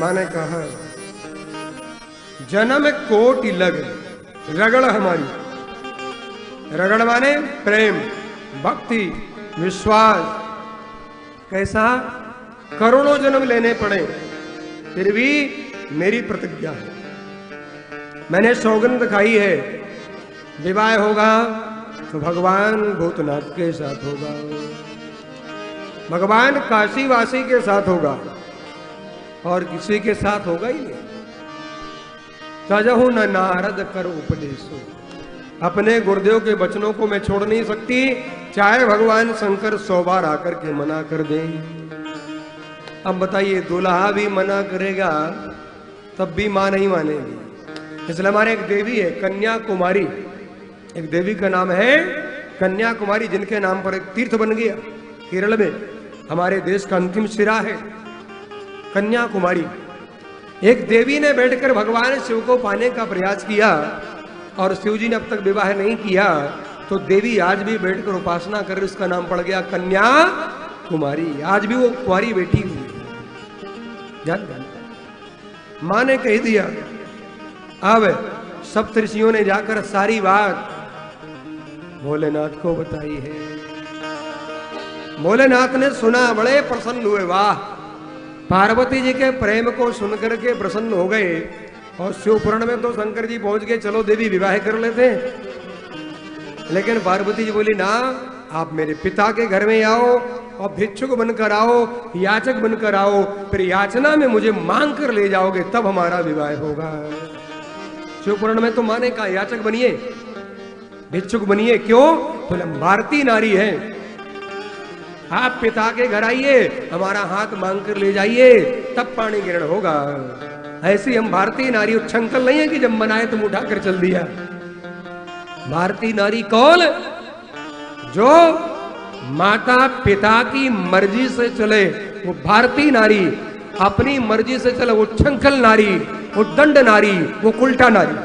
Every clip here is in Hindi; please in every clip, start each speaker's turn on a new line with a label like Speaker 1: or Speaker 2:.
Speaker 1: माने कहा जन्म कोटि लग रगड़ हमारी, रगड़ माने प्रेम, भक्ति, विश्वास। कैसा? करोड़ों जन्म लेने पड़े फिर भी मेरी प्रतिज्ञा है, मैंने सौगंध खाई है, विवाह होगा तो भगवान भूतनाथ के साथ होगा, भगवान काशीवासी के साथ होगा और किसी के साथ होगा ही नहीं। तजहु न नारद कर उपदेशो, अपने गुरुदेव के वचनों को मैं छोड़ नहीं सकती, चाहे भगवान शंकर 100 बार आकर के मना कर दें। अब बताइए, दूल्हा भी मना करेगा तब भी मां नहीं मानेगी। इसलिए हमारे एक देवी है कन्याकुमारी, एक देवी का नाम है कन्याकुमारी, जिनके नाम पर एक तीर्थ बन गया केरल में, हमारे देश का अंतिम सिरा है कन्याकुमारी। एक देवी ने बैठकर भगवान शिव को पाने का प्रयास किया और शिव जी ने अब तक विवाह नहीं किया, तो देवी आज भी बैठकर उपासना कर, उसका नाम पड़ गया कन्याकुमारी। आज भी वो कुंवारी बैठी हुई जान। मां ने कह दिया, अब सप्तऋषियों ने जाकर सारी बात भोलेनाथ को बताई है। भोलेनाथ ने सुना, बड़े प्रसन्न हुए। वाह, पार्वती जी के प्रेम को सुनकर के प्रसन्न हो गए। और शिवपुराण में तो शंकर जी पहुंच गए, चलो देवी विवाह कर लेते। लेकिन पार्वती जी बोली, ना, आप मेरे पिता के घर में आओ और भिक्षुक बनकर आओ, याचक बनकर आओ, फिर याचना में मुझे मांग कर ले जाओगे, तब हमारा विवाह होगा। शिवपुराण में तो माने कहा याचक बनिए, भिक्षुक बनिए। क्यों? बोले भारतीय नारी है, आप पिता के घर आइए, हमारा हाथ मांग कर ले जाइए, तब पाणी ग्रहण होगा। ऐसी हम भारतीय नारी उच्छृंखल नहीं है कि जब मनाए तुम उठाकर चल दिया। भारतीय नारी कौन? जो माता पिता की मर्जी से चले, वो भारतीय नारी। अपनी मर्जी से चले वो उच्छृंखल नारी, वो दंड नारी, वो उल्टा नारी,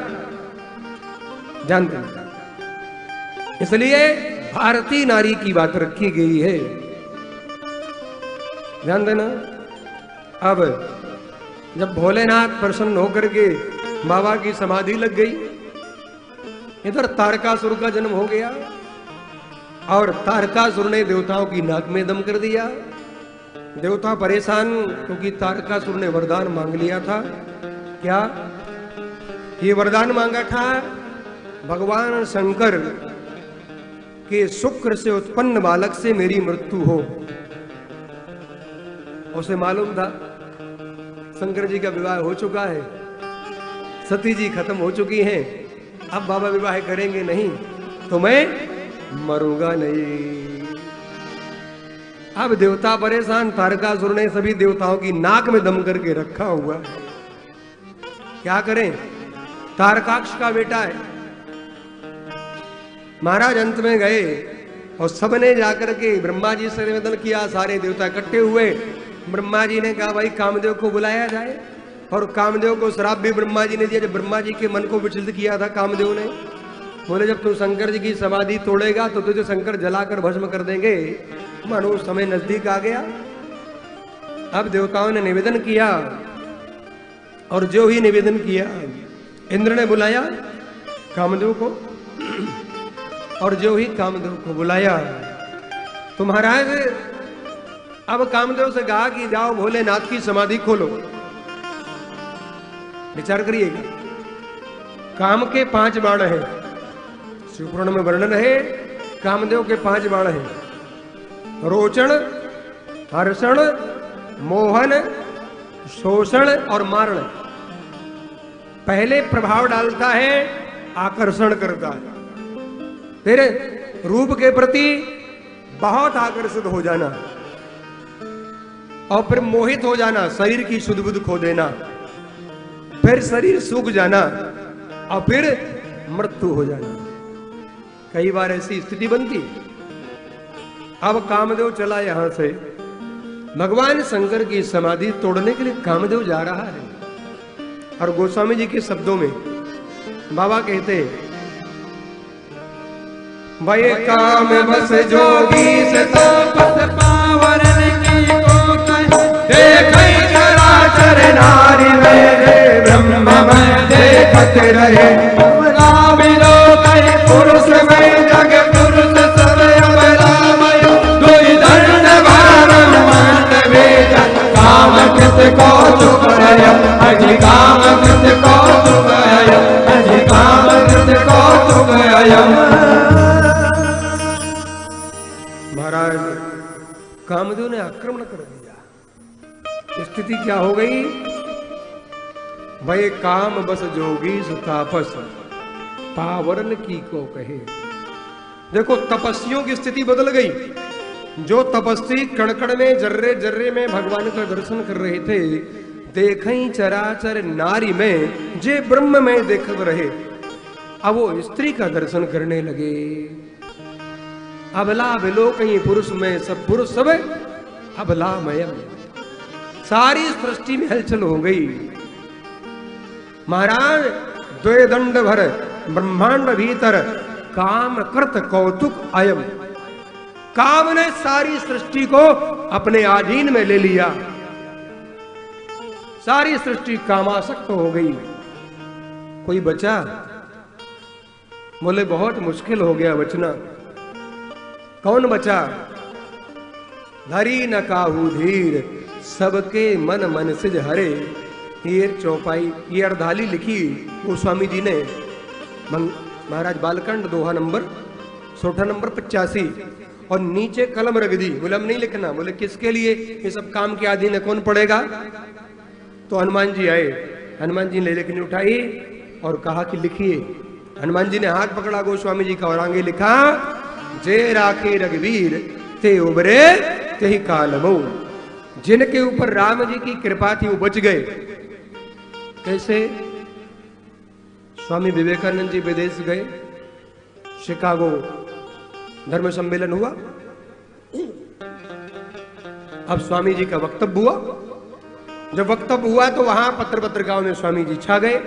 Speaker 1: जानते हैं। इसलिए भारतीय नारी की बात रखी गई है, ध्यान देना। अब जब भोलेनाथ प्रसन्न होकर के बाबा की समाधि लग गई, इधर तारकासुर का जन्म हो गया और तारकासुर ने देवताओं की नाक में दम कर दिया। देवता परेशान, क्योंकि तारकासुर ने वरदान मांग लिया था। क्या ये वरदान मांगा था? भगवान शंकर के शुक्र से उत्पन्न बालक से मेरी मृत्यु हो। उसे मालूम था शंकर जी का विवाह हो चुका है, सती जी खत्म हो चुकी हैं, अब बाबा विवाह करेंगे नहीं तो मैं मरूंगा नहीं। अब देवता परेशान, तारकासुर ने सभी देवताओं की नाक में दम करके रखा हुआ। क्या करें? तारकाक्ष का बेटा है। महाराज अंत में गए और सबने जाकर के ब्रह्मा जी से निवेदन किया, सारे देवता इकट्ठे हुए। ब्रह्मा जी ने कहा, भाई कामदेव को बुलाया जाए। और कामदेव को श्राप भी ब्रह्मा जी ने दिया, जब ब्रह्मा जी के मन को विचलित किया था कामदेव ने। बोले, जब तू शंकर जी की समाधि तोड़ेगा तो तुझे शंकर जलाकर भस्म कर देंगे। मानो समय नजदीक आ गया। अब देवताओं ने निवेदन किया और जो ही निवेदन किया, इंद्र ने बुलाया कामदेव को, और जो ही कामदेव को बुलाया तो महाराज अब कामदेव से कहा कि जाओ भोलेनाथ की समाधि खोलो। विचार करिएगा, काम के 5 बाण हैं, शिवपुराण में वर्णन है कामदेव के 5 बाण हैं, रोचन, हर्षण, मोहन, शोषण और मारण। पहले प्रभाव डालता है, आकर्षण करता है, फिर रूप के प्रति बहुत आकर्षित हो जाना, और फिर मोहित हो जाना, शरीर की शुद्ध बुद्ध खो देना, फिर शरीर सूख जाना, और फिर मृत्यु हो जाना। कई बार ऐसी स्थिति बनती। अब कामदेव चला यहां से, भगवान शंकर की समाधि तोड़ने के लिए कामदेव जा रहा है। और गोस्वामी जी के शब्दों में बाबा कहते हैं, भय काम बस जोगी से तो पद पावन की को देख चराचर नारी रहते रहे।
Speaker 2: अबला मिलो गए पुरुष में जग पुरुष सब अबलामय। दुई दंड भारम मंड वेदन काम कृत कौतुक अयम। अजि काम कृत कौतुक अयम। अजि काम कृत कौतुक अयम।
Speaker 1: महाराज कामदेव ने आक्रमण कर दिया। स्थिति क्या हो गई? भय काम बस जोगी सुतापस पावरन की को कहे। देखो तपस्वियों की स्थिति बदल गई। जो तपस्वी कणकण में जर्रे जर्रे में भगवान का दर्शन कर रहे थे, देखई चराचर नारी में जे ब्रह्म में देख रहे, अब वो स्त्री का दर्शन करने लगे। अबला बिलो कहीं पुरुष में सब पुरुष सब अबलामयम। सारी सृष्टि में हलचल हो गई। महाराज द्वे दंड भर ब्रह्मांड भीतर काम कृत कौतुक अयम। काम ने सारी सृष्टि को अपने अधीन में ले लिया। सारी सृष्टि कामासक्त हो गई। कोई बचा? बोले बहुत मुश्किल हो गया बचना। कौन बचा? धरी न काहू धीर सबके मन मन सिज हरे। ये चौपाई, ये अर्धाली लिखी गोस्वामी जी ने महाराज बालकांड दोहा नंबर सोठा नंबर 85 और नीचे कलम रख दी। बोले हम नहीं लिखना। बोले किसके लिए? ये सब काम के अधीन है, कौन पढ़ेगा? तो हनुमान जी आए। हनुमान जी ने लेखनी उठाई और कहा कि लिखिए। हनुमान जी ने हाथ पकड़ा गोस्वामी जी का और आगे लिखा, जे राखे रघुवीर ते उबरे ते ही कालमो। जिनके ऊपर राम जी की कृपा थी वो बच गए। कैसे? स्वामी विवेकानंद जी विदेश गए, शिकागो धर्म सम्मेलन हुआ। अब स्वामी जी का वक्तव्य हुआ। जब वक्तव्य हुआ तो वहां पत्र पत्रिकाओं में स्वामी जी छा गए।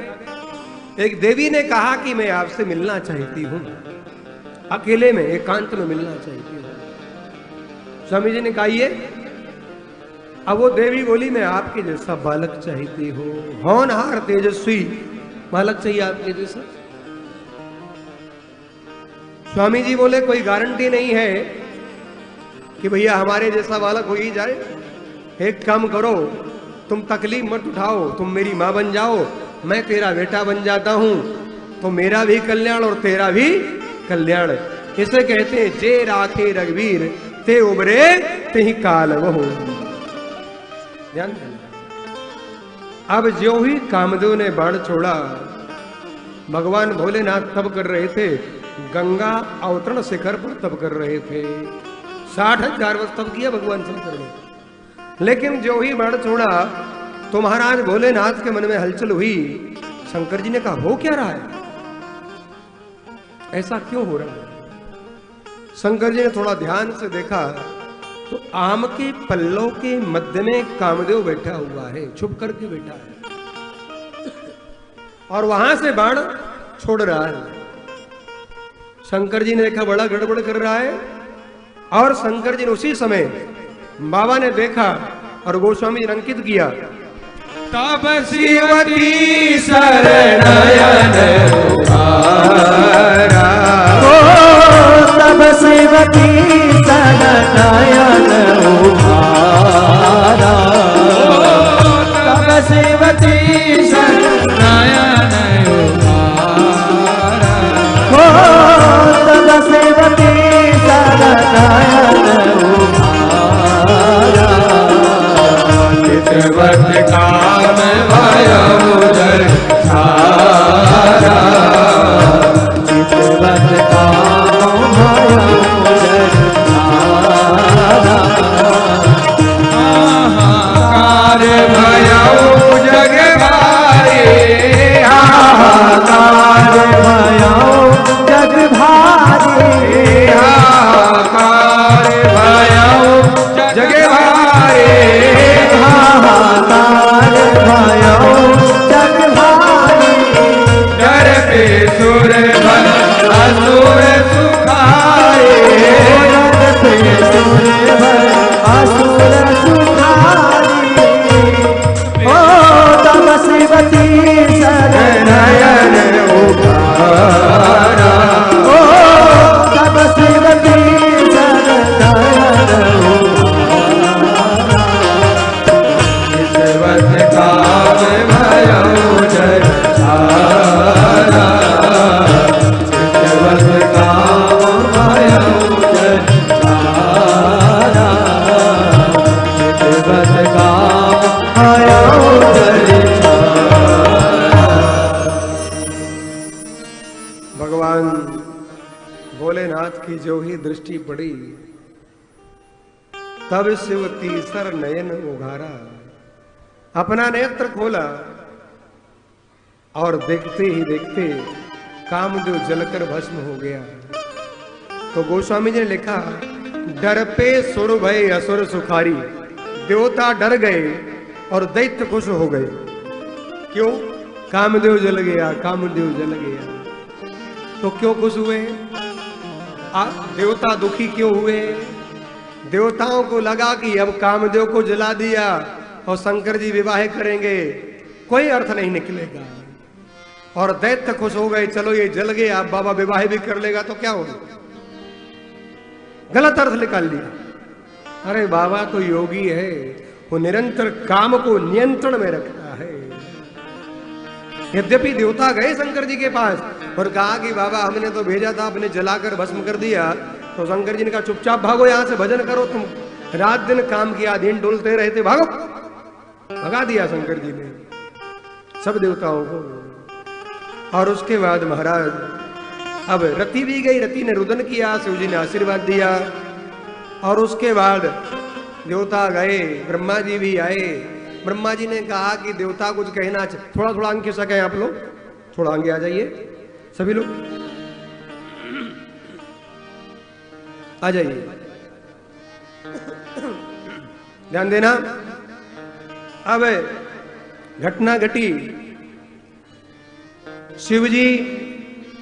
Speaker 1: एक देवी ने कहा कि मैं आपसे मिलना चाहती हूं, अकेले में एकांत में मिलना चाहती हूं। स्वामी जी ने कहा ये। अब वो देवी बोली मैं आपके जैसा बालक चाहती हूँ, होनहार तेजस्वी बालक चाहिए आपके जैसा। स्वामी जी बोले कोई गारंटी नहीं है कि भैया हमारे जैसा बालक हो ही जाए। एक काम करो, तुम तकलीफ मत उठाओ, तुम मेरी माँ बन जाओ, मैं तेरा बेटा बन जाता हूं, तो मेरा भी कल्याण और तेरा भी कल्याण। इसे कहते हैं जे राखे रघुवीर ते उबरे ते ही काल वह। ध्यान देना। अब जो ही कामदेव ने बाण छोड़ा, भगवान भोलेनाथ तप कर रहे थे, गंगा अवतरण शिखर पर तप कर रहे थे। 60,000 वर्ष तप किया भगवान शंकर ने। लेकिन जो ही बाण छोड़ा तो महाराज भोलेनाथ के मन में हलचल हुई। शंकर जी ने कहा हो क्या रहा है, ऐसा क्यों हो रहा है? शंकर जी ने थोड़ा ध्यान से देखा तो आम के पल्लों के मध्य में कामदेव बैठा हुआ है, छुप करके बैठा है और वहां से बाण छोड़ रहा है। शंकर जी ने देखा बड़ा गड़बड़ कर रहा है और शंकर जी ने उसी समय बाबा ने देखा और गोस्वामी जी ने अंकित किया,
Speaker 2: तब शिवती शरणयन उबारा। तब शिवती शरणयन उबारा। तब शिवती शरणयन उबारा। तब शिवती शरणयन उबारा। चितवत काम भयउ जर छारा। चितवत काम भयउ जर छारा। हाहाकार भयउ जग भारी। हाहाकार भयउ जग भारी। हाहाकार भयउ जग भारी। हाहाकार भयउ जग भारी। डर पे सुर बन असुर सुखाए। डर पे सुर बन असुर सुखाए। ओ तब शिवती शरणयन ओ सब शिव की शरण ईश्वर काम भयो जय सारा ईश्वर काम भयो जय सारा ईश्वर काम भयो जय सारा।
Speaker 1: भगवान भोलेनाथ की जो ही दृष्टि पड़ी तब शिव तीसर नयन उघारा, अपना नेत्र खोला और देखते ही देखते कामदेव जलकर भस्म हो गया। तो गोस्वामी जी ने लिखा, डर पे सुर भय असुर सुखारी, देवता डर गए और दैत्य खुश हो गए। क्यों? कामदेव जल गया, कामदेव जल गया। तो क्यों खुश हुए? देवता दुखी क्यों हुए? देवताओं को लगा कि अब कामदेव को जला दिया और शंकर जी विवाह करेंगे, कोई अर्थ नहीं निकलेगा। और दैत्य खुश हो गए, चलो ये जल गया, अब बाबा विवाह भी कर लेगा तो क्या होगा। गलत अर्थ निकाल लिया। अरे बाबा तो योगी है, वो निरंतर काम को नियंत्रण में रखता है। यद्यपि देवता गए शंकर जी के पास और कहा कि बाबा हमने तो भेजा था, आपने जलाकर भस्म कर दिया। तो शंकर जी ने कहा चुपचाप भागो यहां से, भजन करो, तुम रात दिन काम के अधीन डोलते रहते, भागो। भगा दिया शंकर जी ने सब देवताओं को। और उसके बाद महाराज अब रति भी गई, रति ने रुदन किया, शिव जी ने आशीर्वाद दिया। और उसके बाद देवता गए, ब्रह्मा जी भी आए। ब्रह्मा जी ने कहा कि देवता कुछ कहना, थोड़ा थोड़ा आगे सके आप लोग, थोड़ा आगे आ जाइए सभी लोग, आ जाइए, ध्यान देना। अब घटना घटी, शिव जी,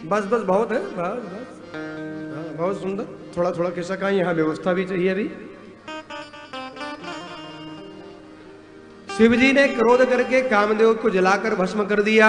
Speaker 1: बस बस बहुत है, बस बस, बहुत सुंदर, थोड़ा थोड़ा किस्सा का यहां व्यवस्था भी चाहिए अभी। शिव जी ने क्रोध करके कामदेव को जलाकर भस्म कर दिया।